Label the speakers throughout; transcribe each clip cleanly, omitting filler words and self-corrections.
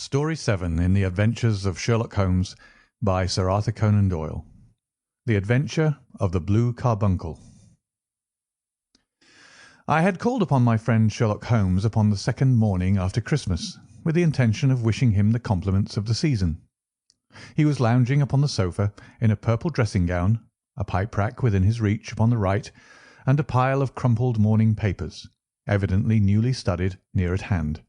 Speaker 1: Story 7 in the Adventures of Sherlock Holmes by Sir Arthur Conan Doyle. The Adventure of the Blue Carbuncle. I had called upon my friend Sherlock Holmes upon the second morning after Christmas, with the intention of wishing him the compliments of the season. He was lounging upon the sofa in a purple dressing-gown, a pipe-rack within his reach upon the right, and a pile of crumpled morning papers, evidently newly studied, near at hand.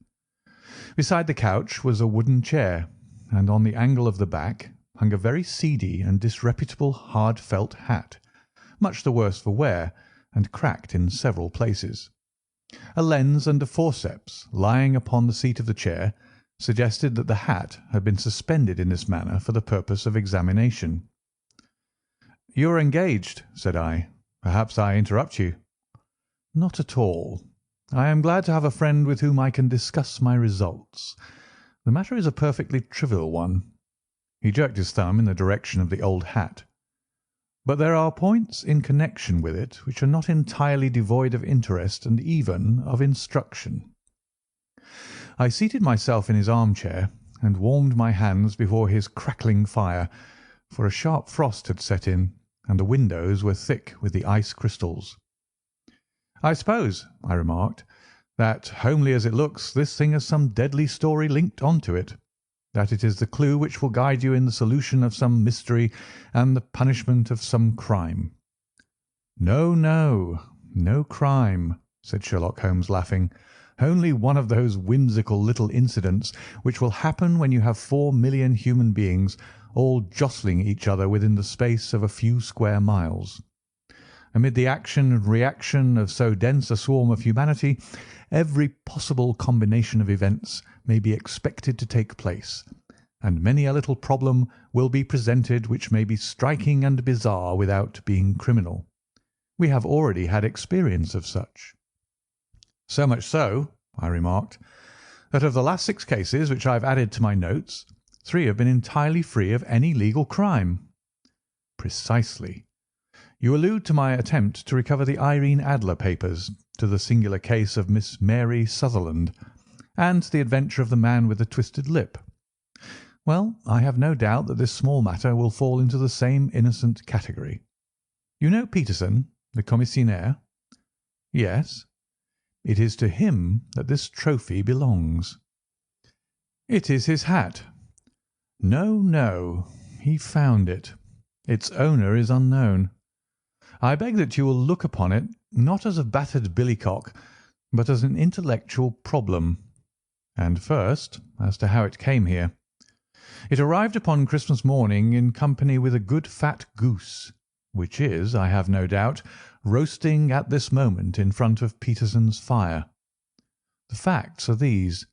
Speaker 1: Beside the couch was a wooden chair, and on the angle of the back hung a very seedy and disreputable hard felt hat, much the worse for wear and cracked in several places. A lens and a forceps lying upon the seat of the chair suggested that the hat had been suspended in this manner for the purpose of examination. "You are engaged," said I. "Perhaps I interrupt you." "Not at all. I am glad to have a friend with whom I can discuss my results. The matter is a perfectly trivial one." He jerked his thumb in the direction of the old hat. "But there are points in connection with it which are not entirely devoid of interest and even of instruction." I seated myself in his armchair and warmed my hands before his crackling fire, for a sharp frost had set in, and the windows were thick with the ice crystals. "I suppose," I remarked, "that, homely as it looks, this thing has some deadly story linked on to it, that it is the clue which will guide you in the solution of some mystery and the punishment of some crime." "No, no crime," said Sherlock Holmes, laughing. "Only one of those whimsical little incidents which will happen when you have 4,000,000 human beings all jostling each other within the space of a few square miles. Amid the action and reaction of so dense a swarm of humanity, every possible combination of events may be expected to take place, and many a little problem will be presented which may be striking and bizarre without being criminal. We have already had experience of such." "So much so," I remarked, "that of the last 6 cases which I have added to my notes, 3 have been entirely free of any legal crime." "Precisely. You allude to my attempt to recover the Irene Adler papers, to the singular case of Miss Mary Sutherland, and to the adventure of the man with the twisted lip. Well, I have no doubt that this small matter will fall into the same innocent category. You know Peterson, the commissionaire?" "Yes." "It is to him that this trophy belongs." "It is his hat." No. He found it. Its owner is unknown. I beg that you will look upon it, not as a battered billycock, but as an intellectual problem. And first, as to how it came here. It arrived upon Christmas morning in company with a good fat goose, which is, I have no doubt, roasting at this moment in front of Peterson's fire. The facts are these.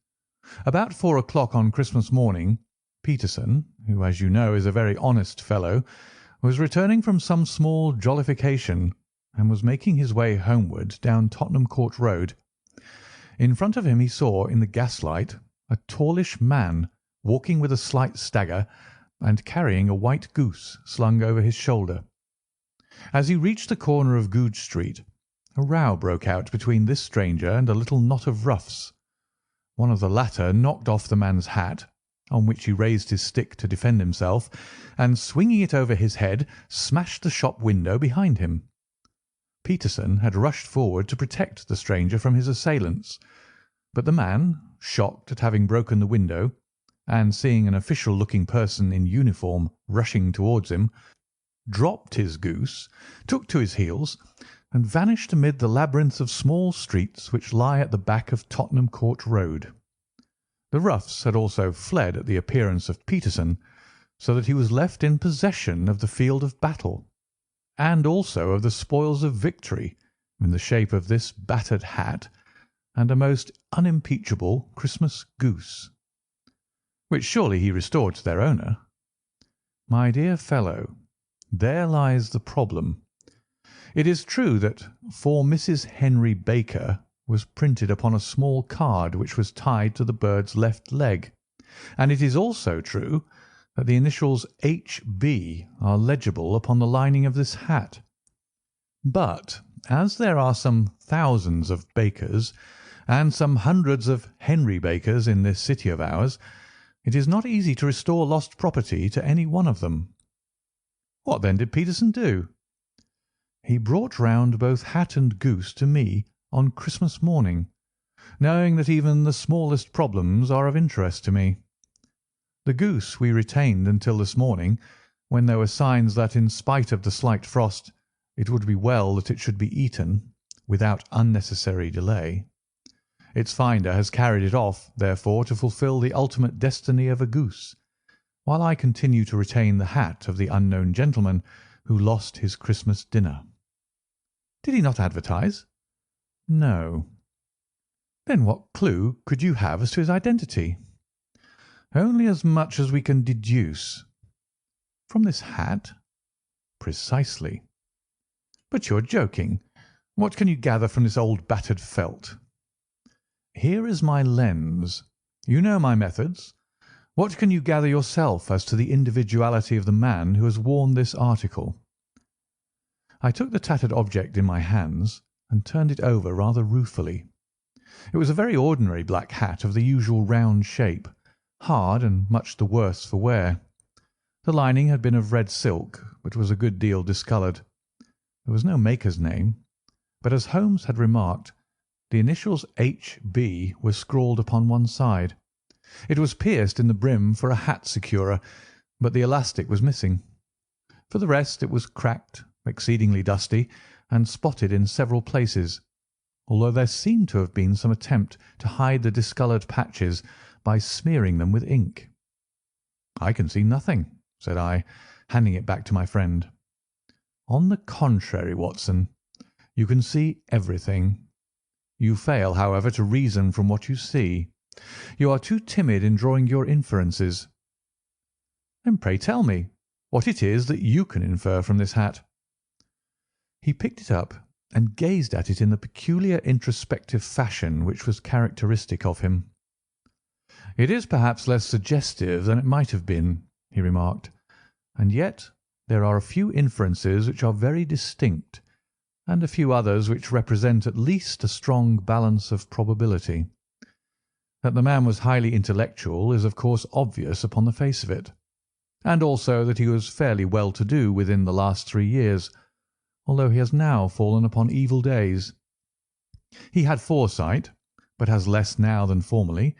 Speaker 1: About 4 o'clock on Christmas morning, Peterson, who, as you know, is a very honest fellow, was returning from some small jollification, and was making his way homeward down Tottenham Court Road. In front of him he saw, in the gaslight, a tallish man walking with a slight stagger and carrying a white goose slung over his shoulder. As he reached the corner of Goodge Street, a row broke out between this stranger and a little knot of roughs. One of the latter knocked off the man's hat, on which he raised his stick to defend himself, and swinging it over his head, smashed the shop window behind him. Peterson had rushed forward to protect the stranger from his assailants, but the man, shocked at having broken the window, and seeing an official-looking person in uniform rushing towards him, dropped his goose, took to his heels, and vanished amid the labyrinth of small streets which lie at the back of Tottenham Court Road. The roughs had also fled at the appearance of Peterson, so that he was left in possession of the field of battle, and also of the spoils of victory, in the shape of this battered hat and a most unimpeachable Christmas goose, which surely he restored to their owner. My dear fellow, there lies the problem. It is true that "For Mrs. Henry Baker" was printed upon a small card which was tied to the bird's left leg, and it is also true that the initials H.B. are legible upon the lining of this hat. But as there are some thousands of Bakers and some hundreds of Henry Bakers in this city of ours, It is not easy to restore lost property to any one of them." "What then did Peterson do?" "He brought round both hat and goose to me on Christmas morning, knowing that even the smallest problems are of interest to me. The goose we retained until this morning, when there were signs that, in spite of the slight frost, it would be well that it should be eaten without unnecessary delay. Its finder has carried it off, therefore, to fulfil the ultimate destiny of a goose, while I continue to retain the hat of the unknown gentleman who lost his Christmas dinner." "Did he not advertise?" "No." "Then what clue could you have as to his identity?" "Only as much as we can deduce." "From this hat?" "Precisely." "But you are joking. What can you gather from this old battered felt?" "Here is my lens. You know my methods. What can you gather yourself as to the individuality of the man who has worn this article?" I took the tattered object in my hands and turned it over rather ruefully. It was a very ordinary black hat of the usual round shape, hard and much the worse for wear. The lining had been of red silk, but was a good deal discoloured. There was no maker's name, but, as Holmes had remarked, the initials H.B. were scrawled upon one side. It was pierced in the brim for a hat securer, but the elastic was missing. For the rest it was cracked, exceedingly dusty, and spotted in several places, although there seemed to have been some attempt to hide the discoloured patches by smearing them with ink. "I can see nothing," said I, handing it back to my friend. "On the contrary, Watson, you can see everything. You fail, however, to reason from what you see. You are too timid in drawing your inferences." "Then pray tell me what it is that you can infer from this hat." He picked it up and gazed at it in the peculiar introspective fashion which was characteristic of him. "It is perhaps less suggestive than it might have been," he remarked, "and yet there are a few inferences which are very distinct, and a few others which represent at least a strong balance of probability. That the man was highly intellectual is of course obvious upon the face of it, and also that he was fairly well-to-do within the last 3 years, although he has now fallen upon evil days. He had foresight, but has less now than formerly,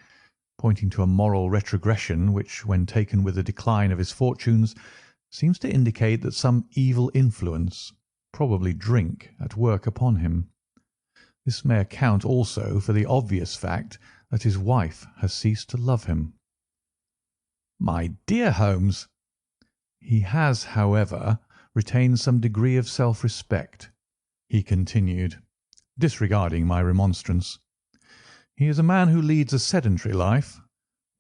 Speaker 1: pointing to a moral retrogression which, when taken with the decline of his fortunes, seems to indicate that some evil influence, probably drink, at work upon him. This may account also for the obvious fact that his wife has ceased to love him." "My dear Holmes!" "He has, however, retained some degree of self-respect," he continued, disregarding my remonstrance. "He is a man who leads a sedentary life,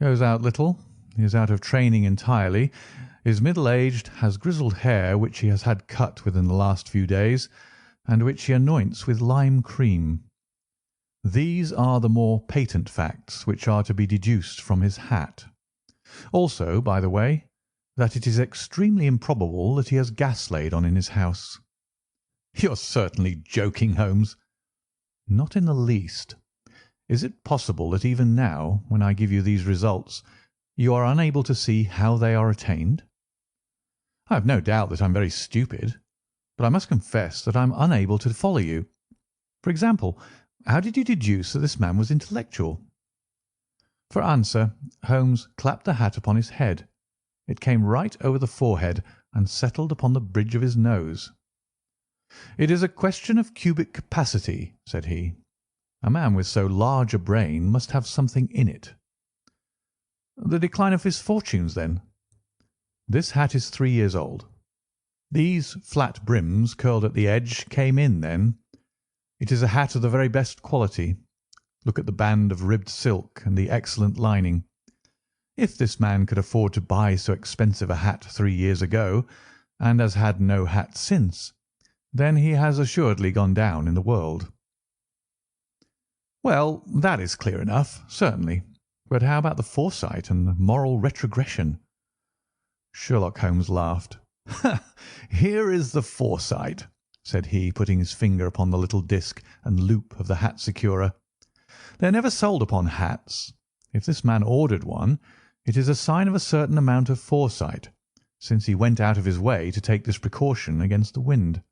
Speaker 1: goes out little, is out of training entirely, is middle-aged, has grizzled hair which he has had cut within the last few days, and which he anoints with lime cream. These are the more patent facts which are to be deduced from his hat. Also, by the way, that it is extremely improbable that he has gas laid on in his house." "You're certainly joking, Holmes." "Not in the least. Is it possible that even now, when I give you these results, you are unable to see how they are attained?" "I have no doubt that I am very stupid, but I must confess that I am unable to follow you. For example, how did you deduce that this man was intellectual?" For answer, Holmes clapped the hat upon his head. It came right over the forehead and settled upon the bridge of his nose. "It is a question of cubic capacity," said he. "A man with so large a brain must have something in it." "The decline of his fortunes, then?" "This hat is 3 years old. These flat brims curled at the edge came in then. It is a hat of the very best quality. Look at the band of ribbed silk and the excellent lining. If this man could afford to buy so expensive a hat 3 years ago, and has had no hat since, then he has assuredly gone down in the world." "Well, that is clear enough, certainly. But how about the foresight and the moral retrogression?" Sherlock Holmes laughed. "Here is the foresight," said he, putting his finger upon the little disc and loop of the hat securer. "They are never sold upon hats. If this man ordered one, It is a sign of a certain amount of foresight, since he went out of his way to take this precaution against the wind.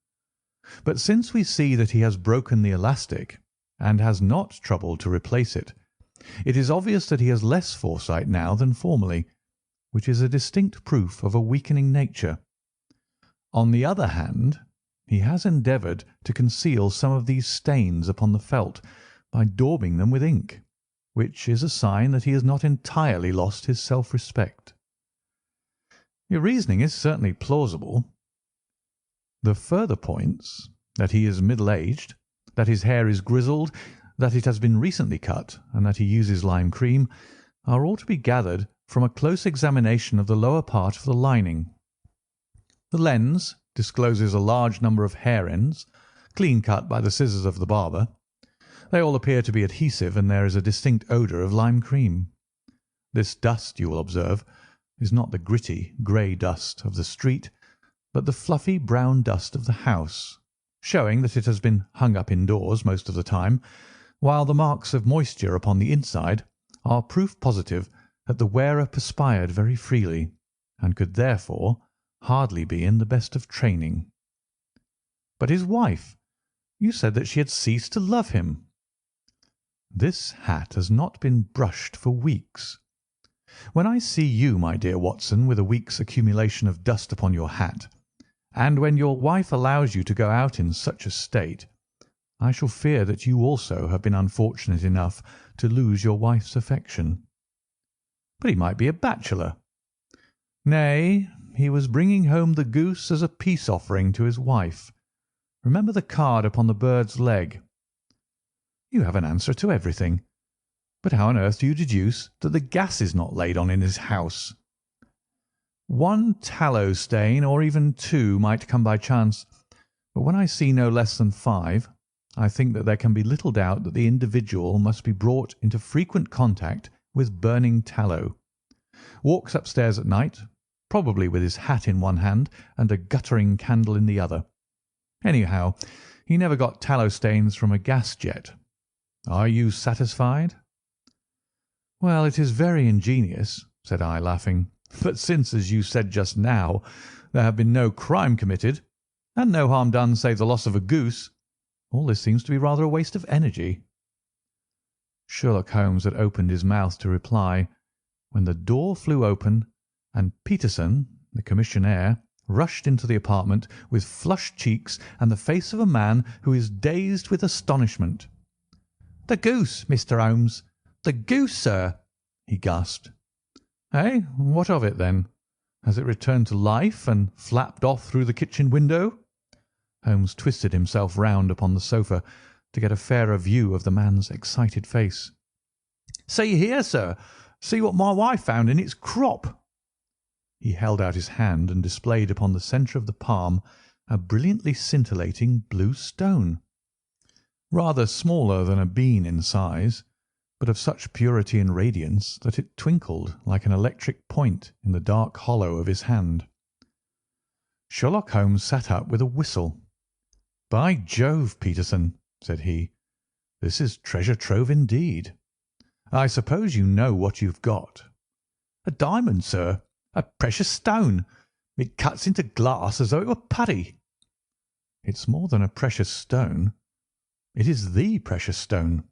Speaker 1: But since we see that he has broken the elastic and has not troubled to replace it, it is obvious that he has less foresight now than formerly, which is a distinct proof of a weakening nature. On the other hand, he has endeavoured to conceal some of these stains upon the felt by daubing them with ink, which is a sign that he has not entirely lost his self-respect. Your reasoning is certainly plausible. The further points, that he is middle-aged, that his hair is grizzled, that it has been recently cut, and that he uses lime cream, are all to be gathered from a close examination of the lower part of the lining. The lens discloses a large number of hair ends, clean cut by the scissors of the barber. They all appear to be adhesive, and there is a distinct odour of lime cream. This dust, you will observe, is not the gritty, grey dust of the street, but the fluffy brown dust of the house, showing that it has been hung up indoors most of the time, while the marks of moisture upon the inside are proof positive that the wearer perspired very freely, and could therefore hardly be in the best of training. But his wife, you said that she had ceased to love him. This hat has not been brushed for weeks. When I see you, my dear Watson, with a week's accumulation of dust upon your hat, and when your wife allows you to go out in such a state, I shall fear that you also have been unfortunate enough to lose your wife's affection. But he might be a bachelor. Nay, he was bringing home the goose as a peace offering to his wife. Remember the card upon the bird's leg. You have an answer to everything. But how on earth do you deduce that the gas is not laid on in his house? One tallow stain, or even two, might come by chance, but when I see no less than 5, I think that there can be little doubt that the individual must be brought into frequent contact with burning tallow. Walks upstairs at night, probably with his hat in one hand and a guttering candle in the other. Anyhow, he never got tallow stains from a gas jet. Are you satisfied? Well, it is very ingenious, said I, laughing. But since, as you said just now, there have been no crime committed, and no harm done save the loss of a goose, all this seems to be rather a waste of energy. Sherlock Holmes had opened his mouth to reply, when the door flew open, and Peterson, the commissionaire, rushed into the apartment with flushed cheeks and the face of a man who is dazed with astonishment. "The goose, Mr. Holmes! The goose, sir!" he gasped. "Eh? What of it, then? Has it returned to life and flapped off through the kitchen window?" Holmes twisted himself round upon the sofa to get a fairer view of the man's excited face. "See here, sir! See what my wife found in its crop!" He held out his hand and displayed upon the centre of the palm a brilliantly scintillating blue stone, rather smaller than a bean in size, but of such purity and radiance that it twinkled like an electric point in the dark hollow of his hand. Sherlock Holmes sat up with a whistle. "By Jove, Peterson," said he, "this is treasure trove indeed. I suppose you know what you've got." "A diamond, sir. A precious stone. It cuts into glass as though it were putty." "It's more than a precious stone. It is the precious stone."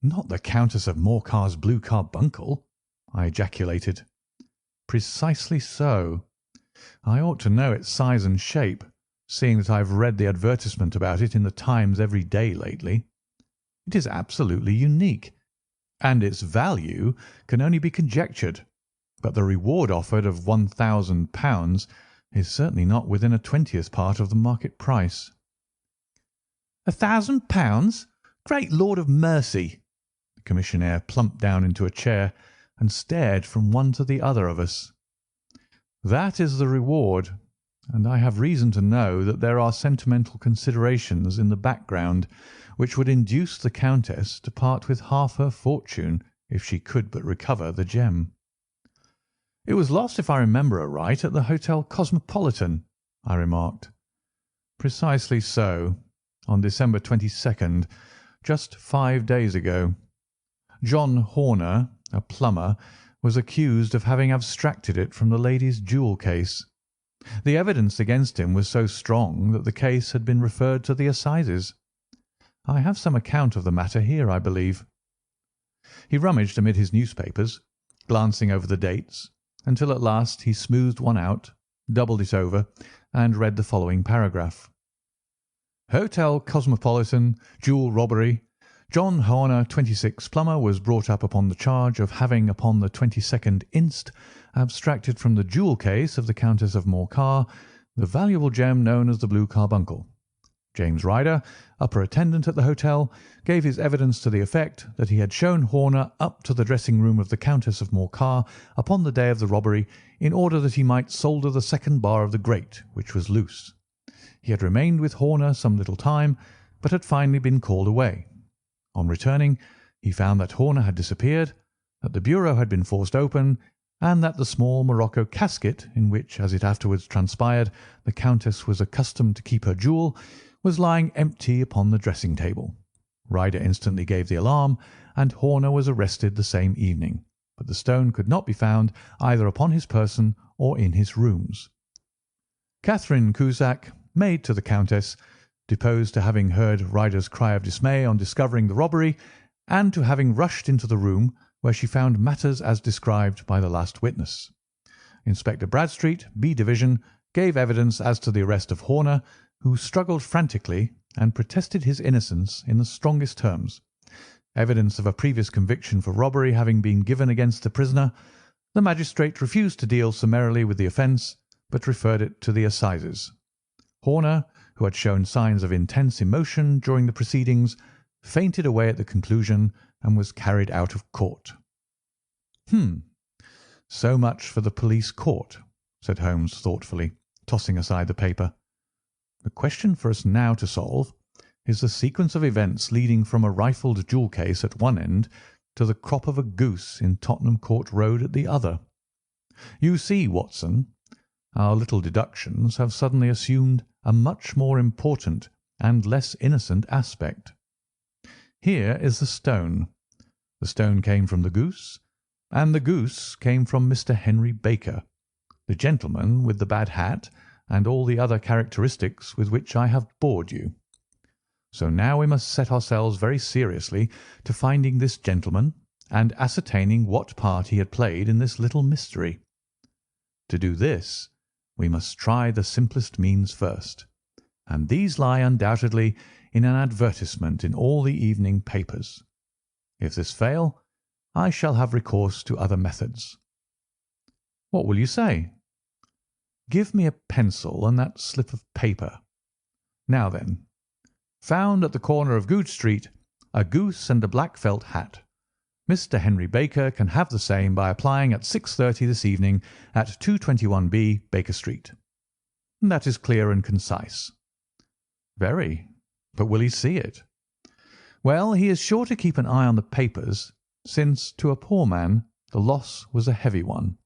Speaker 1: "Not the Countess of Morcar's blue carbuncle?" I ejaculated. "Precisely so. I ought to know its size and shape, seeing that I have read the advertisement about it in the Times every day lately. It is absolutely unique, and its value can only be conjectured, but the reward offered of £1,000 is certainly not within a 20th part of the market price." £1,000? Great Lord of mercy! The commissionaire plumped down into a chair and stared from one to the other of us. "That is the reward, and I have reason to know that there are sentimental considerations in the background which would induce the Countess to part with half her fortune if she could but recover the gem." "It was lost, if I remember aright, at the Hotel Cosmopolitan," I remarked. "Precisely so, on December 22nd, just 5 days ago. John Horner, a plumber, was accused of having abstracted it from the lady's jewel case. The evidence against him was so strong that the case had been referred to the assizes. I have some account of the matter here, I believe." He rummaged amid his newspapers, glancing over the dates, until at last he smoothed one out, doubled it over, and read the following paragraph: "Hotel Cosmopolitan, jewel robbery. John Horner, 26, plumber, was brought up upon the charge of having, upon the 22nd inst., abstracted from the jewel case of the Countess of Morcar the valuable gem known as the blue carbuncle. James Ryder, upper attendant at the hotel, gave his evidence to the effect that he had shown Horner up to the dressing-room of the Countess of Morcar upon the day of the robbery in order that he might solder the second bar of the grate, which was loose. He had remained with Horner some little time, but had finally been called away. On returning, he found that Horner had disappeared, that the bureau had been forced open, and that the small morocco casket, in which, as it afterwards transpired, the Countess was accustomed to keep her jewel, was lying empty upon the dressing-table. Ryder instantly gave the alarm, and Horner was arrested the same evening, but the stone could not be found either upon his person or in his rooms. Catherine Cusack, maid to the Countess, deposed to having heard Ryder's cry of dismay on discovering the robbery, and to having rushed into the room where she found matters as described by the last witness. Inspector Bradstreet, B Division, gave evidence as to the arrest of Horner, who struggled frantically and protested his innocence in the strongest terms. Evidence of a previous conviction for robbery having been given against the prisoner, the magistrate refused to deal summarily with the offence, but referred it to the assizes. Horner, who had shown signs of intense emotion during the proceedings, fainted away at the conclusion and was carried out of court. So much for the police court," said Holmes thoughtfully, tossing aside the paper. "The question for us now to solve is the sequence of events leading from a rifled jewel case at one end to the crop of a goose in Tottenham Court Road at the other. You see, Watson, our little deductions have suddenly assumed a much more important and less innocent aspect. Here is the stone. The stone came from the goose, and the goose came from Mr. Henry Baker, the gentleman with the bad hat and all the other characteristics with which I have bored you. So now we must set ourselves very seriously to finding this gentleman and ascertaining what part he had played in this little mystery. To do this, we must try the simplest means first, and these lie undoubtedly in an advertisement in all the evening papers. If this fail, I shall have recourse to other methods. What will you say? Give me a pencil and that slip of paper. Now then, found at the corner of Goodge Street a goose and a black felt hat. Mr. Henry Baker can have the same by applying at 6:30 this evening at 221B Baker Street. That is clear and concise. Very. But will he see it? Well, he is sure to keep an eye on the papers, since to a poor man the loss was a heavy one.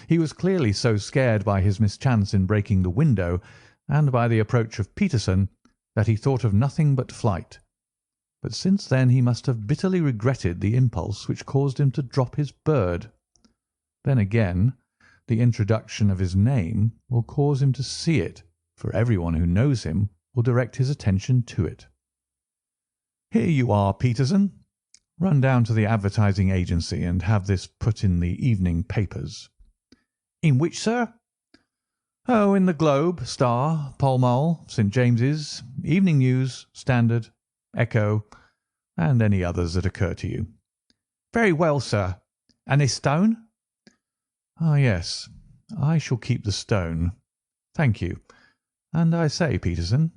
Speaker 1: He was clearly so scared by his mischance in breaking the window and by the approach of Peterson that he thought of nothing but flight. But since then he must have bitterly regretted the impulse which caused him to drop his bird. Then again, the introduction of his name will cause him to see it, for everyone who knows him will direct his attention to it. Here you are, Peterson. Run down to the advertising agency and have this put in the evening papers. In which, sir? Oh, in the Globe, Star, Pall Mall, St. James's, Evening News, Standard, Echo, and any others that occur to you. Very well, sir. And this stone? Ah, yes. I shall keep the stone. Thank you. And I say, Peterson,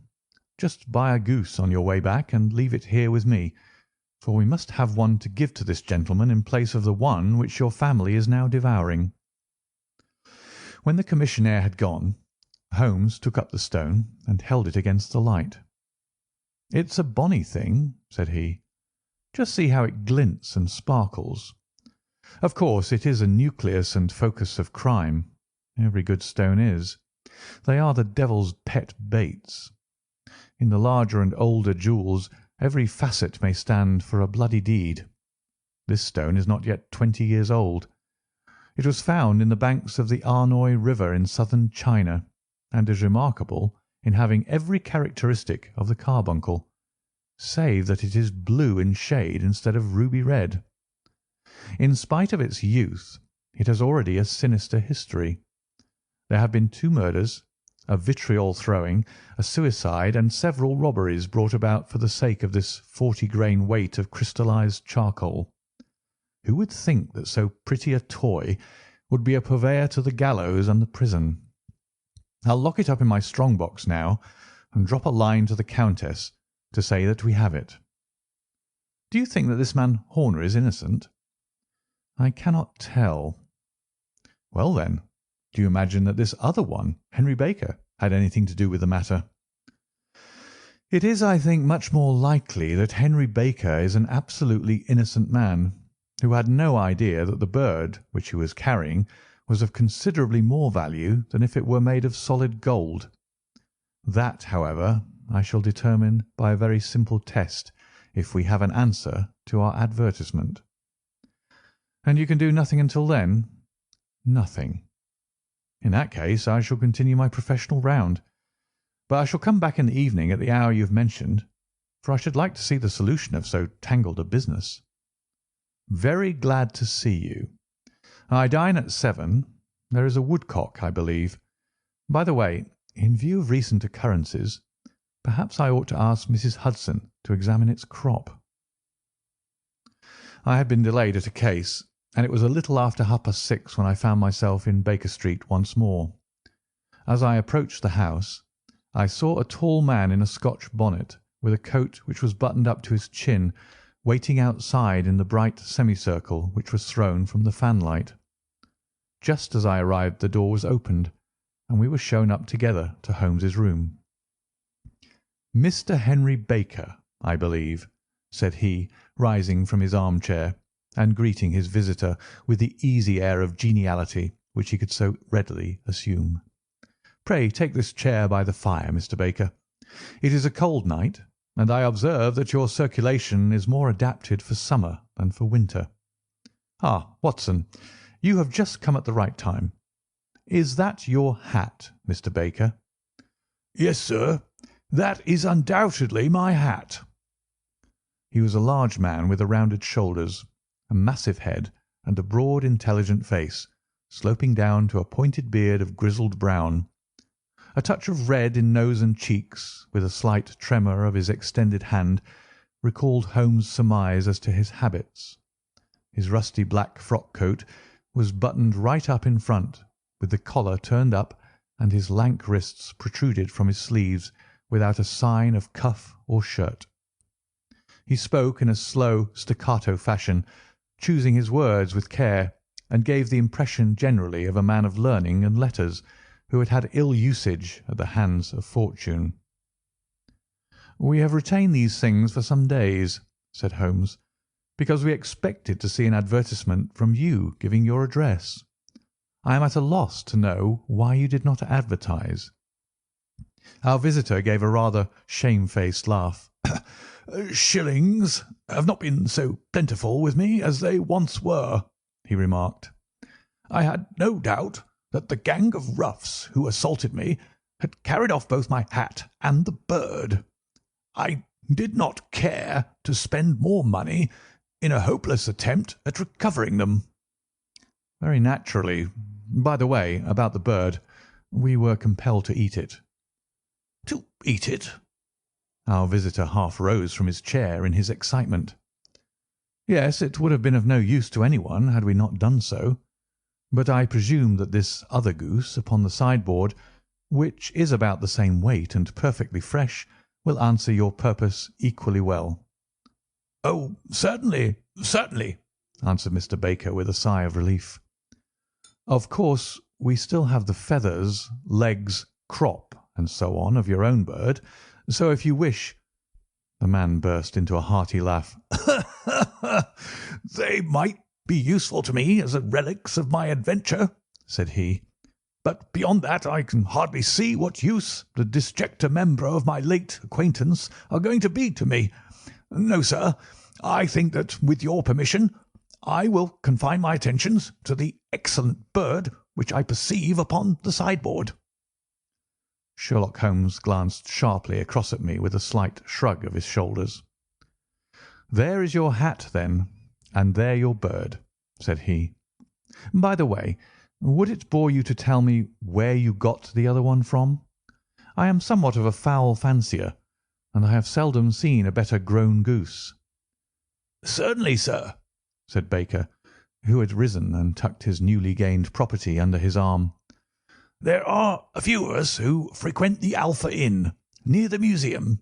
Speaker 1: just buy a goose on your way back and leave it here with me, for we must have one to give to this gentleman in place of the one which your family is now devouring. When the commissionaire had gone, Holmes took up the stone and held it against the light. "It's a bonny thing," said he. "Just see how it glints and sparkles. Of course, it is a nucleus and focus of crime. Every good stone is. They are the devil's pet baits. In the larger and older jewels every facet may stand for a bloody deed. This stone is not yet 20 years old, It was found in the banks of the Arnoy River in southern China, and is remarkable in having every characteristic of the carbuncle, save that it is blue in shade instead of ruby red. In spite of its youth, it has already a sinister history. There have been 2 murders, a vitriol throwing, a suicide, and several robberies brought about for the sake of this 40-grain weight of crystallized charcoal. Who would think that so pretty a toy would be a purveyor to the gallows and the prison? I'll lock it up in my strong box now, and drop a line to the Countess to say that we have it. Do you think that this man Horner is innocent? I cannot tell. Well, then, do you imagine that this other one, Henry Baker, had anything to do with the matter? It is, I think, much more likely that Henry Baker is an absolutely innocent man, who had no idea that the bird which he was carrying was of considerably more value than if it were made of solid gold. That, however, I shall determine by a very simple test if we have an answer to our advertisement. And you can do nothing until then? Nothing. In that case, I shall continue my professional round, but I shall come back in the evening at the hour you have mentioned, for I should like to see the solution of so tangled a business. Very glad to see you. I dine at 7. There is a woodcock, I believe. By the way, in view of recent occurrences, perhaps I ought to ask Mrs. Hudson to examine its crop. I had been delayed at a case, and it was a little after 6:30 when I found myself in Baker Street once more. As I approached the house, I saw a tall man in a Scotch bonnet, with a coat which was buttoned up to his chin, waiting outside in the bright semicircle which was thrown from the fanlight. Just as I arrived the door was opened, and we were shown up together to Holmes's room. "Mr. Henry Baker, I believe," said he, rising from his armchair, and greeting his visitor with the easy air of geniality which he could so readily assume. "Pray take this chair by the fire, Mr. Baker. It is a cold night, and I observe that your circulation is more adapted for summer than for winter. Ah, Watson, you have just come at the right time. Is that your hat, Mr. Baker?" "Yes, sir, that is undoubtedly my hat." He was a large man with a rounded shoulders, a massive head, and a broad, intelligent face, sloping down to a pointed beard of grizzled brown. A touch of red in nose and cheeks, with a slight tremor of his extended hand, recalled Holmes' surmise as to his habits. His rusty black frock coat was buttoned right up in front, with the collar turned up, and his lank wrists protruded from his sleeves without a sign of cuff or shirt. He spoke in a slow, staccato fashion, choosing his words with care, and gave the impression generally of a man of learning and letters who had had ill usage at the hands of fortune. "We have retained these things for some days," said Holmes, "because we expected to see an advertisement from you giving your address. I am at a loss to know why you did not advertise." Our visitor gave a rather shamefaced laugh. "Shillings have not been so plentiful with me as they once were," he remarked. "I had no doubt that the gang of roughs who assaulted me had carried off both my hat and the bird. I did not care to spend more money in a hopeless attempt at recovering them." "Very naturally. By the way, about the bird, we were compelled to eat it." "To eat it?" Our visitor half rose from his chair in his excitement. "Yes, it would have been of no use to anyone had we not done so. But I presume that this other goose upon the sideboard, which is about the same weight and perfectly fresh, will answer your purpose equally well." "Oh, certainly, certainly," answered Mr. Baker with a sigh of relief. "Of course, we still have the feathers, legs, crop, and so on of your own bird, so if you wish—" The man burst into a hearty laugh. "They might be useful to me as relics of my adventure," said he, "but beyond that I can hardly see what use the disjecta membra of my late acquaintance are going to be to me. No, sir, I think that, with your permission, I will confine my attentions to the excellent bird which I perceive upon the sideboard." Sherlock Holmes glanced sharply across at me with a slight shrug of his shoulders. "There is your hat, then, and there your bird," said he. "By the way, would it bore you to tell me where you got the other one from? I am somewhat of a fowl fancier, and I have seldom seen a better grown goose." "Certainly, sir," said Baker, who had risen and tucked his newly gained property under his arm. "There are a few of us who frequent the Alpha Inn, near the museum.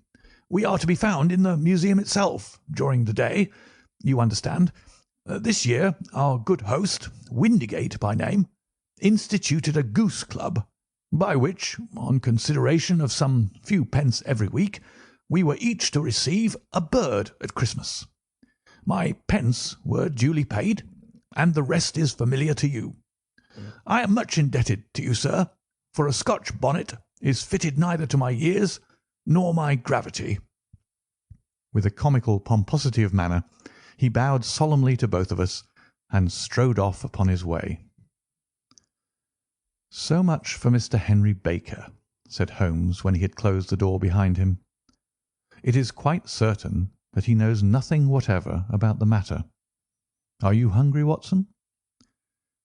Speaker 1: We are to be found in the museum itself during the day, you understand. This year our good host, Windigate by name, instituted a goose club, by which, on consideration of some few pence every week, we were each to receive a bird at Christmas. My pence were duly paid, and the rest is familiar to you. I am much indebted to you, sir, for a Scotch bonnet is fitted neither to my years nor my gravity." With a comical pomposity of manner, he bowed solemnly to both of us and strode off upon his way. "So much for Mr. Henry Baker," said Holmes when he had closed the door behind him. "It is quite certain that he knows nothing whatever about the matter. Are you hungry, Watson?"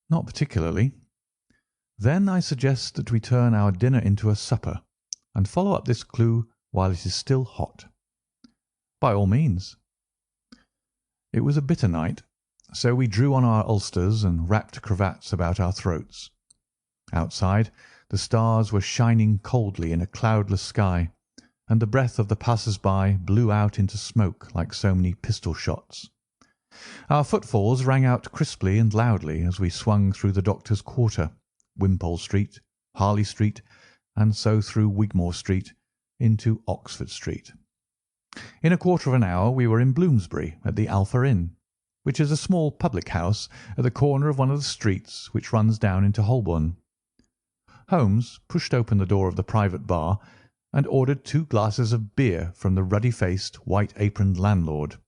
Speaker 1: "Not particularly." "Then I suggest that we turn our dinner into a supper, and follow up this clue while it is still hot." "By all means." It was a bitter night, so we drew on our ulsters and wrapped cravats about our throats. Outside, the stars were shining coldly in a cloudless sky, and the breath of the passers-by blew out into smoke like so many pistol shots. Our footfalls rang out crisply and loudly as we swung through the Doctor's Quarter, Wimpole Street, Harley Street, and so through Wigmore Street into Oxford Street. In a quarter of an hour we were in Bloomsbury at the Alpha Inn, which is a small public house at the corner of one of the streets which runs down into Holborn. Holmes pushed open the door of the private bar and ordered 2 glasses of beer from the ruddy-faced, white-aproned landlord.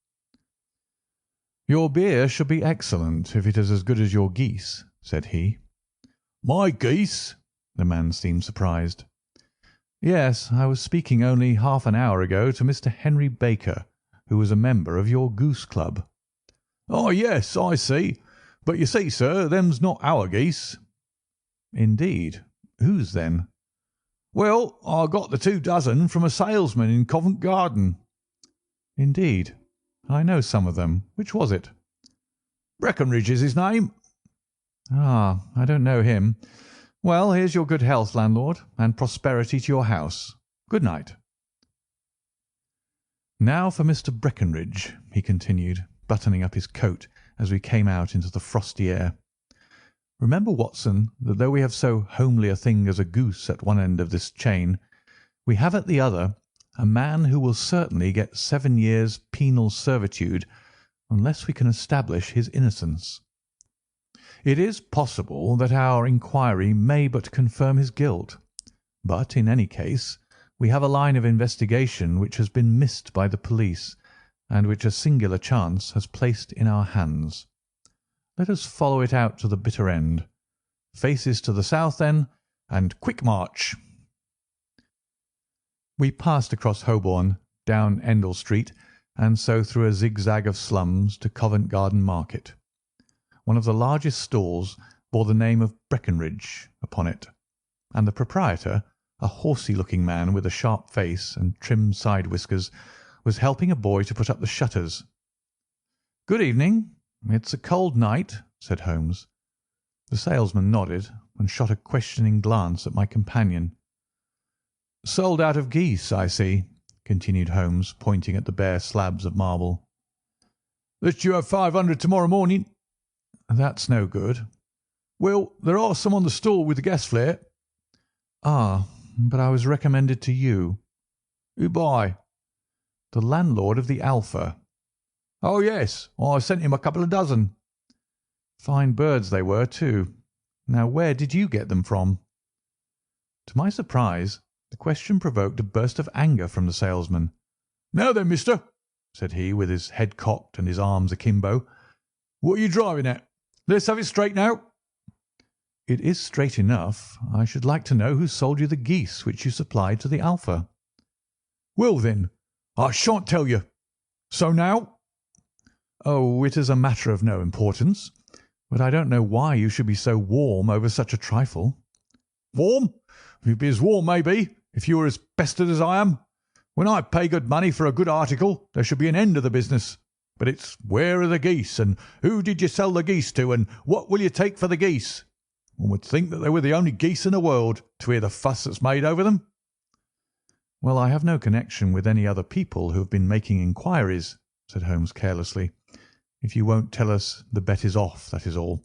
Speaker 1: "Your beer should be excellent if it is as good as your geese," said he. "My geese?" The man seemed surprised. "Yes, I was speaking only half an hour ago to Mr. Henry Baker, who was a member of your goose club." "Oh, yes, I see. But you see, sir, them's not our geese." "Indeed. Whose, then?"
Speaker 2: "Well, I got the 2 dozen from a salesman in Covent Garden."
Speaker 1: "Indeed. I know some of them. Which was it?"
Speaker 2: "Breckenridge is his name."
Speaker 1: "Ah, I don't know him. Well, here's your good health, landlord, and prosperity to your house. Good night." "Now for Mr. Breckenridge," he continued, buttoning up his coat as we came out into the frosty air. "Remember, Watson, that though we have so homely a thing as a goose at one end of this chain, we have at the other a man who will certainly get 7 years' penal servitude unless we can establish his innocence. It is possible that our inquiry may but confirm his guilt, but in any case we have a line of investigation which has been missed by the police, and which a singular chance has placed in our hands. Let us follow it out to the bitter end. Faces to the south, then, and quick march." We passed across Holborn, down Endell Street, and so through a zigzag of slums to Covent Garden Market. One of the largest stalls bore the name of Breckenridge upon it, and the proprietor, a horsey-looking man with a sharp face and trim side whiskers, was helping a boy to put up the shutters. "Good evening. It's a cold night," said Holmes. The salesman nodded and shot a questioning glance at my companion. "Sold out of geese, I see," continued Holmes, pointing at the bare slabs of marble.
Speaker 2: "Let you have 500 tomorrow morning."
Speaker 1: "That's no good."
Speaker 2: "Well, there are some on the stall with the gas flare."
Speaker 1: "Ah, but I was recommended to you."
Speaker 2: "Who by?"
Speaker 1: "The landlord of the Alpha."
Speaker 2: "Oh, yes, I sent him a couple of dozen."
Speaker 1: "Fine birds they were, too. Now, where did you get them from?" To my surprise, the question provoked a burst of anger from the salesman.
Speaker 2: "Now then, mister,"
Speaker 1: said he, with his head cocked and his arms akimbo,
Speaker 2: What are you driving at? Let's have it straight now."
Speaker 1: "It is straight enough. I should like to know who sold you the geese which you supplied to the Alpha."
Speaker 2: "Well, then, I shan't tell you. So now?"
Speaker 1: "Oh, it is a matter of no importance. But I don't know why you should be so warm over such a trifle."
Speaker 2: "Warm? You'd be as warm, maybe, if you were as pestered as I am. When I pay good money for a good article, there should be an end of the business. But it's where are the geese, and who did you sell the geese to, and what will you take for the geese? One would think that they were the only geese in the world, to hear the fuss that's made over them."
Speaker 1: "Well, I have no connection with any other people who have been making inquiries," said Holmes carelessly. "If you won't tell us, the bet is off, that is all.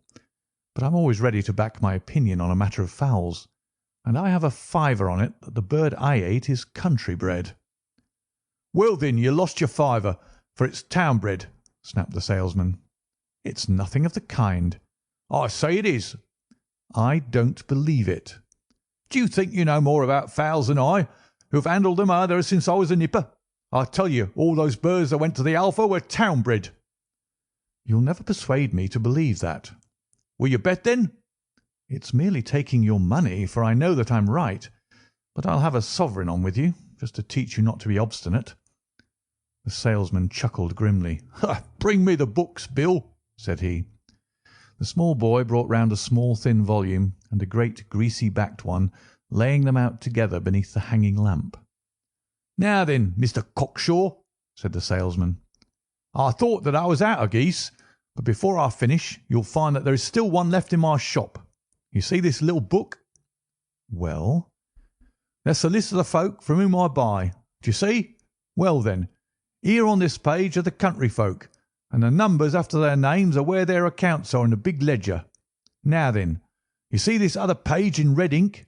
Speaker 1: But I'm always ready to back my opinion on a matter of fowls, and I have a fiver on it that the bird I ate is country bred."
Speaker 2: "Well, then, you lost your fiver, for it's town bred," snapped the salesman.
Speaker 1: "It's nothing of the kind."
Speaker 2: "I say it is."
Speaker 1: "I don't believe it."
Speaker 2: "Do you think you know more about fowls than I, who have handled them ever since I was a nipper? I tell you, all those birds that went to the Alpha were town bred."
Speaker 1: "You'll never persuade me to believe that."
Speaker 2: "Will you bet, then?"
Speaker 1: "It's merely taking your money, for I know that I'm right. But I'll have a sovereign on with you, just to teach you not to be obstinate." The salesman chuckled grimly.
Speaker 2: "Bring me the books, Bill," said he.
Speaker 1: The small boy brought round a small thin volume and a great greasy-backed one, laying them out together beneath the hanging lamp.
Speaker 2: "Now then, Mr. Cocksure," said the salesman, "I thought that I was out of geese, but before I finish you'll find that there is still one left in my shop. You see this little book?
Speaker 1: "Well?"
Speaker 2: "That's the list of the folk from whom I buy. Do you see? Well, then, here on this page are the country folk, and the numbers after their names are where their accounts are in the big ledger. Now then, you see this other page in red ink?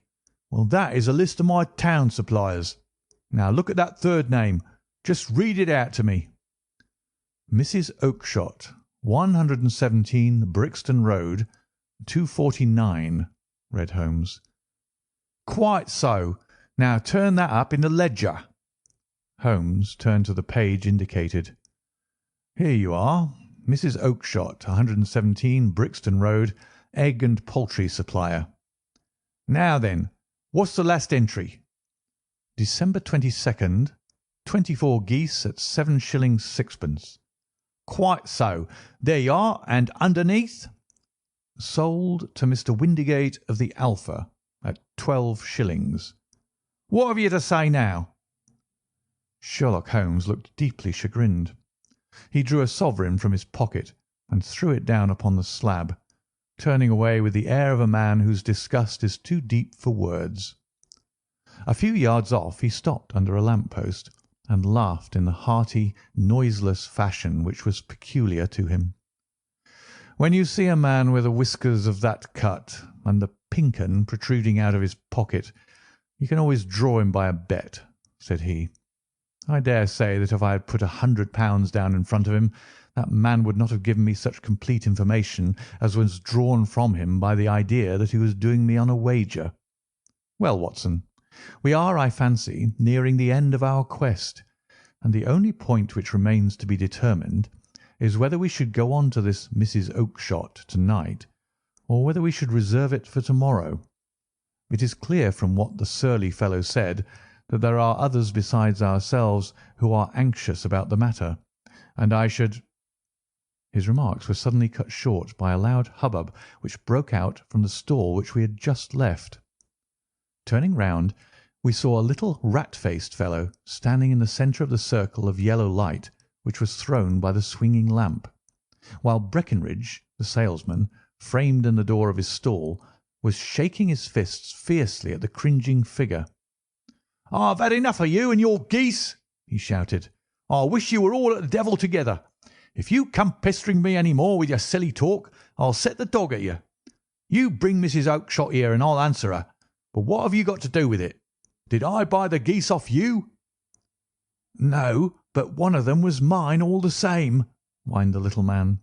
Speaker 2: Well, that is a list of my town suppliers. Now look at that third name. Just read it out to me."
Speaker 1: "Mrs. Oakshott, 117 Brixton Road, 249, read Holmes.
Speaker 2: "Quite so. Now turn that up in the ledger."
Speaker 1: Holmes turned to the page indicated. "Here you are. Mrs. Oakshott, 117 Brixton Road, egg and poultry supplier."
Speaker 2: "Now then, what's the last entry?"
Speaker 1: "December 22nd, 24 geese at 7s. 6d."
Speaker 2: "Quite so. There you are. And underneath?"
Speaker 1: "Sold to Mr. Windigate of the Alpha at 12 shillings."
Speaker 2: "What have you to say now?"
Speaker 1: Sherlock Holmes looked deeply chagrined. He drew a sovereign from his pocket and threw it down upon the slab, turning away with the air of a man whose disgust is too deep for words. A few yards off he stopped under a lamp-post and laughed in the hearty, noiseless fashion which was peculiar to him. "When you see a man with the whiskers of that cut and the pink 'un protruding out of his pocket, you can always draw him by a bet," said he. "I dare say that if I had put £100 down in front of him, that man would not have given me such complete information as was drawn from him by the idea that he was doing me on a wager. Well, Watson, we are, I fancy, nearing the end of our quest, and the only point which remains to be determined is whether we should go on to this Mrs. Oakshott to-night, or whether we should reserve it for to-morrow. It is clear from what the surly fellow said that there are others besides ourselves who are anxious about the matter, and I should—" His remarks were suddenly cut short by a loud hubbub which broke out from the stall which we had just left. Turning round, we saw a little rat-faced fellow standing in the centre of the circle of yellow light which was thrown by the swinging lamp, while Breckinridge, the salesman, framed in the door of his stall, was shaking his fists fiercely at the cringing figure.
Speaker 2: "I've had enough of you and your geese," he shouted. "I wish you were all at the devil together. If you come pestering me any more with your silly talk, I'll set the dog at you. You bring Mrs. Oakshott here and I'll answer her. But what have you got to do with it? Did I buy the geese off you?"
Speaker 1: "No, but one of them was mine all the same," whined the little man.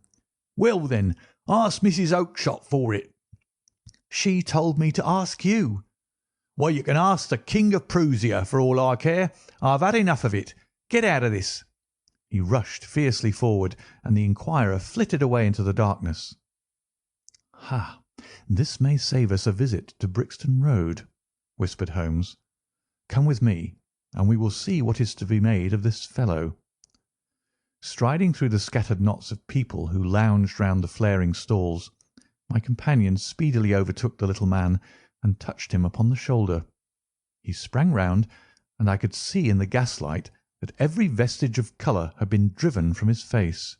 Speaker 2: "Well, then, ask Mrs. Oakshott for it."
Speaker 1: "She told me to ask you."
Speaker 2: "Well, you can ask the King of Prussia for all I care. I've had enough of it. Get out of this."
Speaker 1: He rushed fiercely forward, and the inquirer flitted away into the darkness. "Ha! This may save us a visit to Brixton Road," whispered Holmes. "Come with me, and we will see what is to be made of this fellow." Striding through the scattered knots of people who lounged round the flaring stalls, my companion speedily overtook the little man and touched him upon the shoulder. He sprang round, and I could see in the gaslight that every vestige of colour had been driven from his face.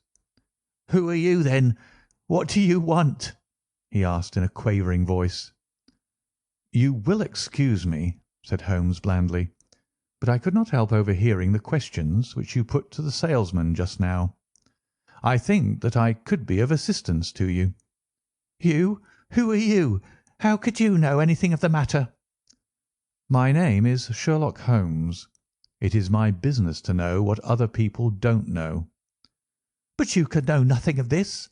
Speaker 1: "Who are you, then? What do you want?" he asked in a quavering voice. "You will excuse me," said Holmes blandly, "but I could not help overhearing the questions which you put to the salesman just now. I think that I could be of assistance to you." "You? Who are you? How could you know anything of the matter?" "My name is Sherlock Holmes. It is my business to know what other people don't know." "But you could know nothing of this."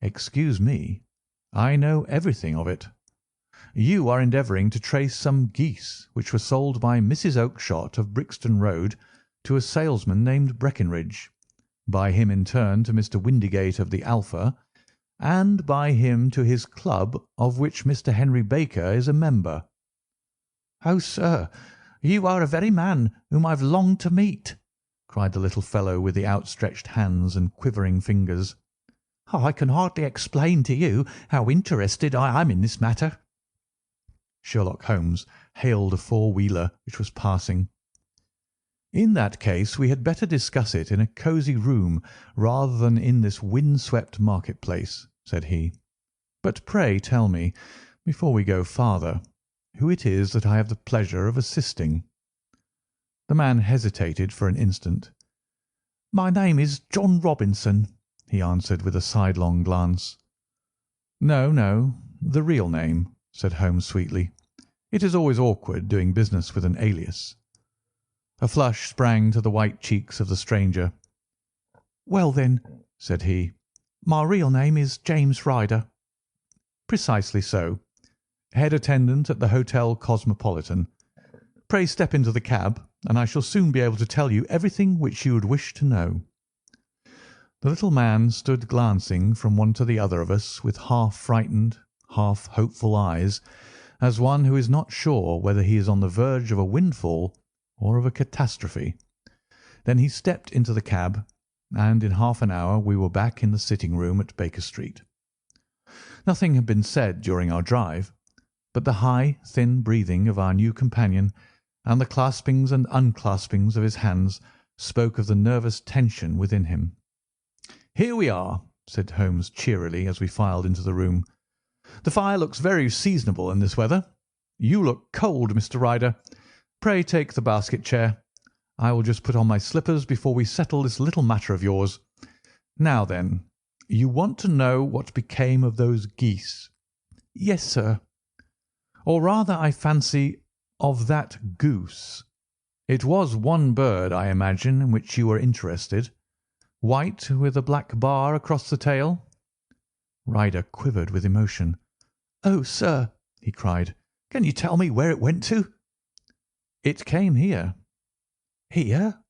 Speaker 1: "Excuse me, I know everything of it. You are endeavouring to trace some geese which were sold by Mrs. Oakshott of Brixton Road to a salesman named Breckinridge, by him in turn to Mr. Windigate of the Alpha, and by him to his club of which Mr. Henry Baker is a member." "Oh, sir, you are a very man whom I've longed to meet," cried the little fellow with the outstretched hands and quivering fingers. "Oh, I can hardly explain to you how interested I am in this matter." Sherlock Holmes hailed a four-wheeler which was passing. "In that case we had better discuss it in a cosy room rather than in this wind-swept market-place," said he. "But pray tell me, before we go farther, who it is that I have the pleasure of assisting." The man hesitated for an instant. "My name is John Robinson," he answered with a sidelong glance. "No, no, the real name," said Holmes sweetly. "It is always awkward doing business with an alias." A flush sprang to the white cheeks of the stranger. "Well, then," said he, "my real name is James Ryder." "Precisely so. Head attendant at the Hotel Cosmopolitan. Pray step into the cab, and I shall soon be able to tell you everything which you would wish to know." The little man stood glancing from one to the other of us with half frightened, half hopeful eyes, as one who is not sure whether he is on the verge of a windfall or of a catastrophe. Then he stepped into the cab, and in half an hour we were back in the sitting-room at Baker Street. Nothing had been said during our drive, but the high, thin breathing of our new companion and the claspings and unclaspings of his hands spoke of the nervous tension within him. "Here we are," said Holmes cheerily as we filed into the room. "The fire looks very seasonable in this weather. You look cold, Mr. Ryder. Pray take the basket chair. I will just put on my slippers before we settle this little matter of yours. Now then, you want to know what became of those geese?" "Yes, sir." "Or rather, I fancy, of that goose. It was one bird, I imagine, in which you were interested. White with a black bar across the tail?" Ryder quivered with emotion. "Oh, sir," he cried, "can you tell me where it went to?" "It came here." "Here?"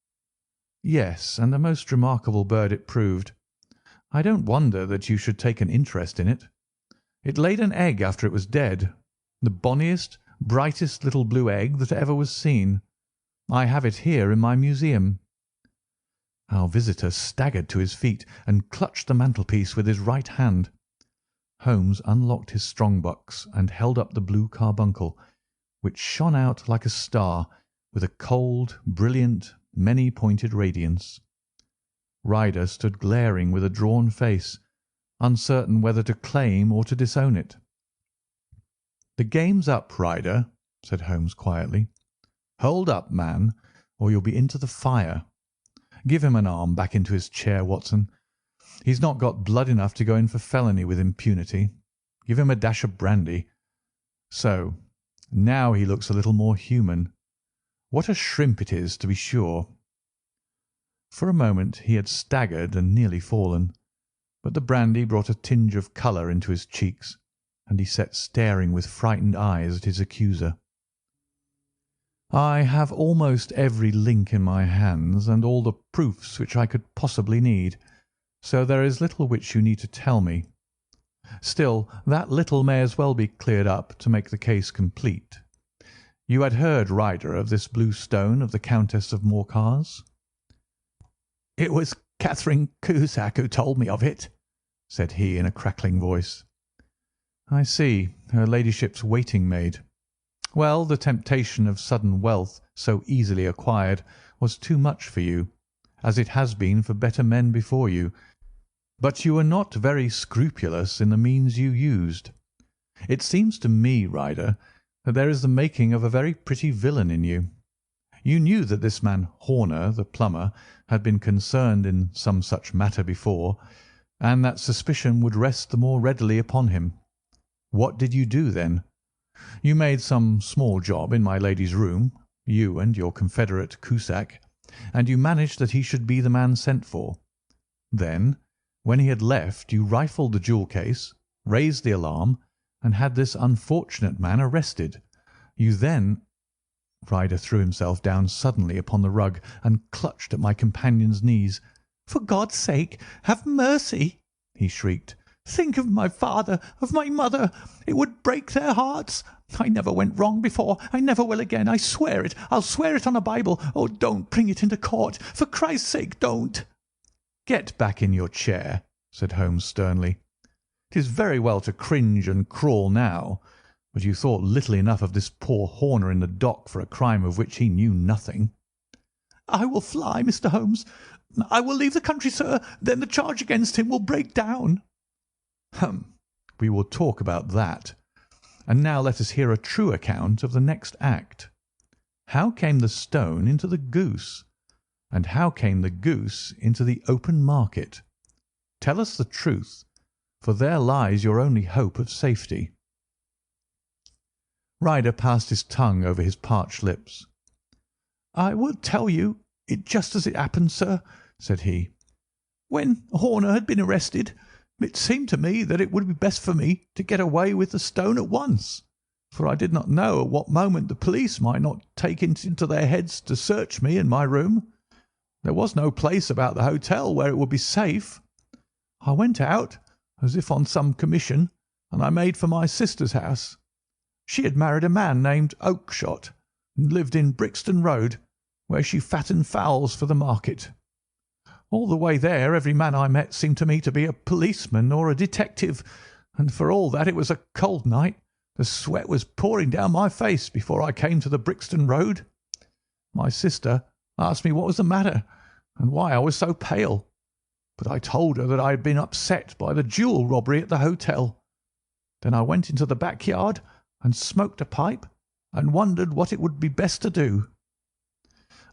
Speaker 1: "Yes, and a most remarkable bird it proved. I don't wonder that you should take an interest in it. It laid an egg after it was dead, the bonniest, brightest little blue egg that ever was seen. I have it here in my museum." Our visitor staggered to his feet and clutched the mantelpiece with his right hand. Holmes unlocked his strong-box and held up the blue carbuncle, which shone out like a star with a cold, brilliant, many-pointed radiance. Ryder stood glaring with a drawn face, uncertain whether to claim or to disown it. "The game's up, Ryder," said Holmes quietly. "Hold up, man, or you'll be into the fire. Give him an arm back into his chair, Watson. He's not got blood enough to go in for felony with impunity. Give him a dash of brandy. So, now he looks a little more human. What a shrimp it is, to be sure." For a moment he had staggered and nearly fallen, but the brandy brought a tinge of colour into his cheeks, and he sat staring with frightened eyes at his accuser. I have almost every link in my hands and all the proofs which I could possibly need, so there is little which you need to tell me. Still, that little may as well be cleared up to make the case complete. You had heard, Ryder, of this blue stone of the Countess of Morcar's?" "It was Catherine Cusack who told me of it," said he in a crackling voice. "I see, her ladyship's waiting maid. Well, the temptation of sudden wealth so easily acquired was too much for you, as it has been for better men before you, but you were not very scrupulous in the means you used. It seems to me, Ryder, that there is the making of a very pretty villain in you. You knew that this man Horner, the plumber, had been concerned in some such matter before, and that suspicion would rest the more readily upon him. What did you do then? You made some small job in my lady's room, you and your confederate Cusack, and you managed that he should be the man sent for. Then, when he had left, you rifled the jewel case, raised the alarm, and had this unfortunate man arrested. You then—" Ryder threw himself down suddenly upon the rug and clutched at my companion's knees. "For God's sake, have mercy!" he shrieked. "Think of my father, of my mother. It would break their hearts. I never went wrong before. I never will again. I swear it. I'll swear it on a Bible. Oh, don't bring it into court. For Christ's sake, don't." "Get back in your chair," said Holmes sternly. "It is very well to cringe and crawl now, but you thought little enough of this poor Horner in the dock for a crime of which he knew nothing." "I will fly, Mr. Holmes. I will leave the country, sir. Then the charge against him will break down." "Hum! We will talk about that. And now let us hear a true account of the next act. How came the stone into the goose? And how came the goose into the open market? Tell us the truth, for there lies your only hope of safety." Ryder passed his tongue over his parched lips. "I will tell you it just as it happened, sir," said he. "When Horner had been arrested, it seemed to me that it would be best for me to get away with the stone at once, for I did not know at what moment the police might not take it into their heads to search me in my room. There was no place about the hotel where it would be safe. I went out, as if on some commission, and I made for my sister's house. She had married a man named Oakshott, and lived in Brixton Road, where she fattened fowls for the market. All the way there every man I met seemed to me to be a policeman or a detective, and for all that it was a cold night, the sweat was pouring down my face before I came to the Brixton Road. My sister asked me what was the matter and why I was so pale, but I told her that I had been upset by the jewel robbery at the hotel. Then I went into the backyard and smoked a pipe and wondered what it would be best to do.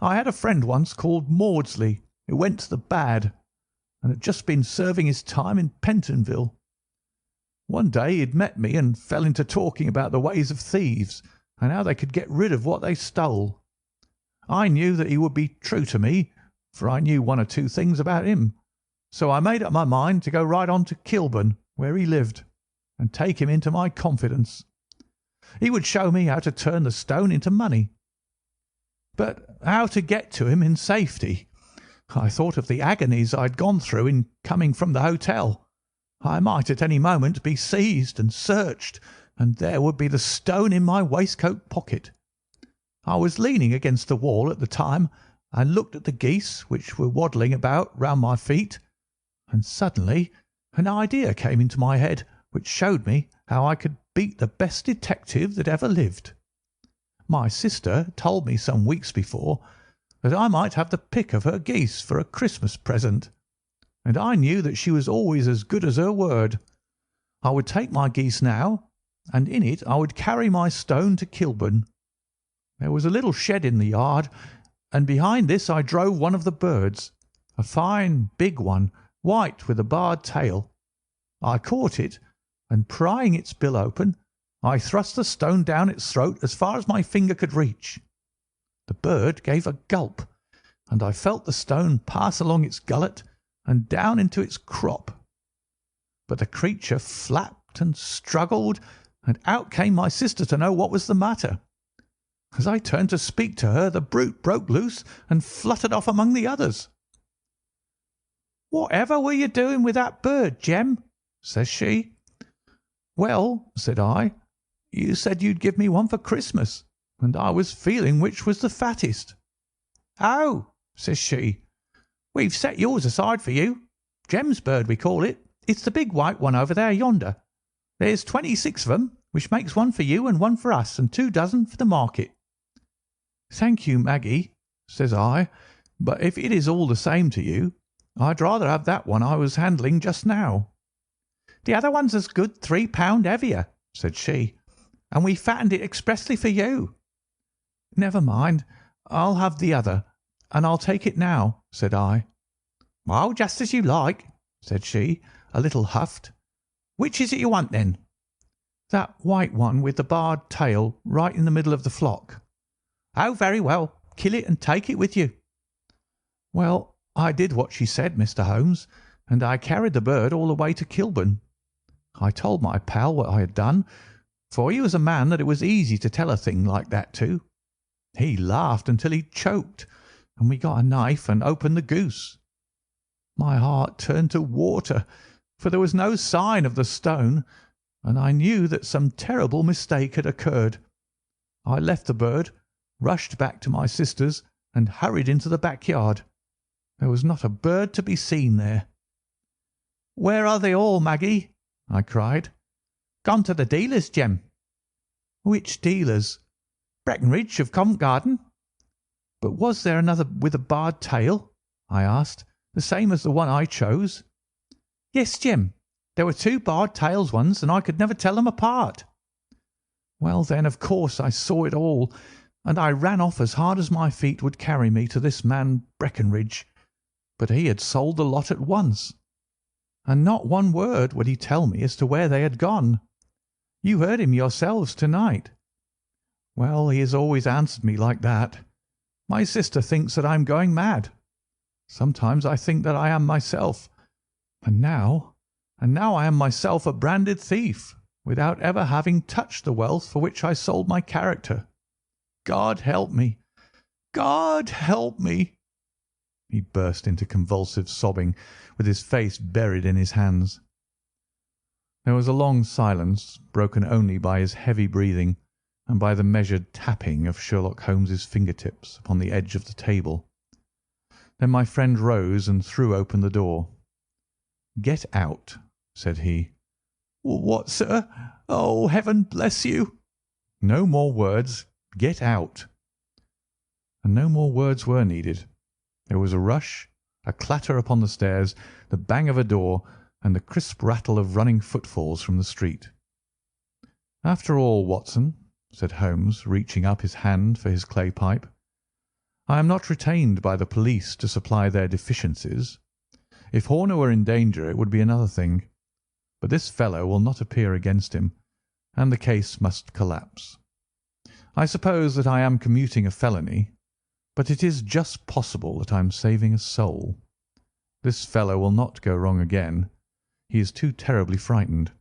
Speaker 1: I had a friend once called Maudsley, who went to the bad, and had just been serving his time in Pentonville. One day he had met me and fell into talking about the ways of thieves and how they could get rid of what they stole. I knew that he would be true to me, for I knew one or two things about him, so I made up my mind to go right on to Kilburn, where he lived, and take him into my confidence. He would show me how to turn the stone into money. But how to get to him in safety? I thought of the agonies I had gone through in coming from the hotel. I might at any moment be seized and searched, and there would be the stone in my waistcoat pocket. I was leaning against the wall at the time and looked at the geese which were waddling about round my feet, and suddenly an idea came into my head which showed me how I could beat the best detective that ever lived. My sister told me some weeks before that I might have the pick of her geese for a Christmas present, and I knew that she was always as good as her word. I would take my geese now, and in it I would carry my stone to Kilburn. There was a little shed in the yard, and behind this I drove one of the birds, a fine big one, white with a barred tail. I caught it, and prying its bill open, I thrust the stone down its throat as far as my finger could reach. The bird gave a gulp, and I felt the stone pass along its gullet and down into its crop. But the creature flapped and struggled, and out came my sister to know what was the matter.
Speaker 2: As I turned to speak to her, the brute broke loose and fluttered off among the others. "'Whatever were you doing with that bird, Jem?' says she. "'Well,' said I, 'you said you'd give me one for Christmas, and I was feeling which was the fattest.' "'Oh,' says she, 'we've set yours aside for you. Jem's bird, we call it. It's the big white one over there yonder. There's 26 of 'em, which makes one for you and one for us, and 2 dozen for the market.' "'Thank you, Maggie,' says I, 'but if it is all the same to you, I'd rather have that one I was handling just now.' "'The other one's as good 3 pound heavier,' said she, 'and we fattened it expressly for you.' "'Never mind, I'll have the other, and I'll take it now,' said I. "'Oh, just as you like,' said she, a little huffed. 'Which is it you want, then?' "'That white one with the barred tail right in the middle of the flock.' "'Oh, very well. Kill it and take it with you.' "Well, I did what she said, Mr. Holmes, and I carried the bird all the way to Kilburn. I told my pal what I had done, for he was a man that it was easy to tell a thing like that to. He laughed until he choked, and we got a knife and opened the goose. My heart turned to water, for there was no sign of the stone, and I knew that some terrible mistake had occurred. I left the bird, rushed back to my sister's, and hurried into the backyard. There was not a bird to be seen there. "'Where are they all, Maggie?' I cried. "'Gone to the dealers, Jem.' "'Which dealers?' "'Breckenridge of Covent Garden.' "'But was there another with a barred tail?' I asked, 'the same as the one I chose?' "'Yes, Jem. There were 2 barred tails once, and I could never tell them apart.' "Well, then, of course, I saw it all, and I ran off as hard as my feet would carry me to this man Breckenridge, but he had sold the lot at once, and not one word would he tell me as to where they had gone. You heard him yourselves to-night. Well, he has always answered me like that. My sister thinks that I am going mad. Sometimes I think that I am myself, and now I am myself a branded thief, without ever having touched the wealth for which I sold my character. God help me! God help me!' He burst into convulsive sobbing, with his face buried in his hands. There was a long silence, broken only by his heavy breathing and by the measured tapping of Sherlock Holmes's fingertips upon the edge of the table. Then my friend rose and threw open the door. "'Get out,' said he. "'What, sir? Oh, heaven bless you!' "'No more words. Get out.' And no more words were needed. There was a rush, a clatter upon the stairs, the bang of a door, and the crisp rattle of running footfalls from the street. "'After all, Watson,' said Holmes, reaching up his hand for his clay pipe, "I am not retained by the police to supply their deficiencies. If Horner were in danger it would be another thing, but this fellow will not appear against him, and the case must collapse. I suppose that I am commuting a felony, but it is just possible that I am saving a soul. This fellow will not go wrong again. He is too terribly frightened.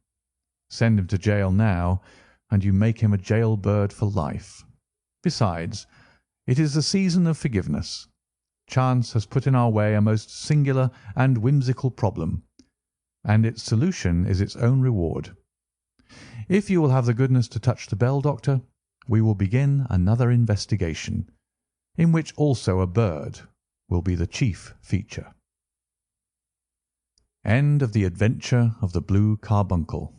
Speaker 2: Send him to jail now, and you make him a jail bird for life. Besides, it is the season of forgiveness. Chance has put in our way a most singular and whimsical problem, and its solution is its own reward. If you will have the goodness to touch the bell, Doctor, we will begin another investigation, in which also a bird will be the chief feature. End of The Adventure of the Blue Carbuncle.